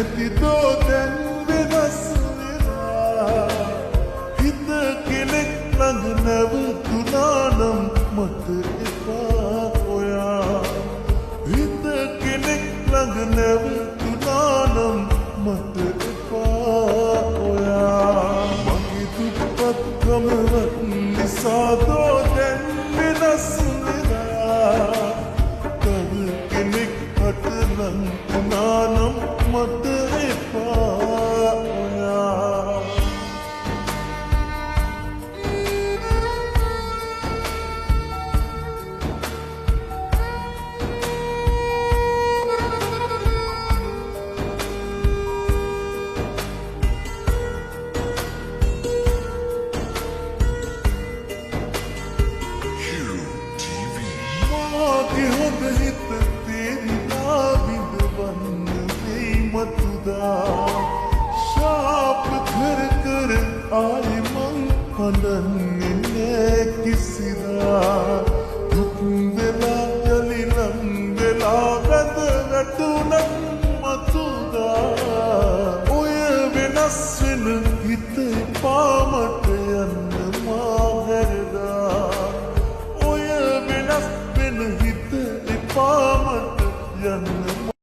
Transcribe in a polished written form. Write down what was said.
නැතිදෝ දැන් වෙනස් වෙලා හිත කෙනෙක් ළඟ නැවතුණා නම් මට එපා ඔයා හිත කෙනෙක් ළඟ නැවතුණා නම් මට එපා ඔයා මගේ දුප්පත්කමවත් නිසා දෝ දැන් වෙනස් වෙලා තව කෙනෙක් අතලන් වුණා නම් මට එපා ඔයා හොඳ හිත තේරිලා විඳවන්න වෙයි මතුදා ශාප කර කර ආයෙ මං හඬන්නේ නෑ කිසිදා දුක් වෙලා යලිනම් වෙලා වැද වැටුණත් මතුදා ඔය වෙනස් වෙන හිත පාමට යන්න මා හැරදා ඔය වෙනස් වෙන හිත පාමට යන්න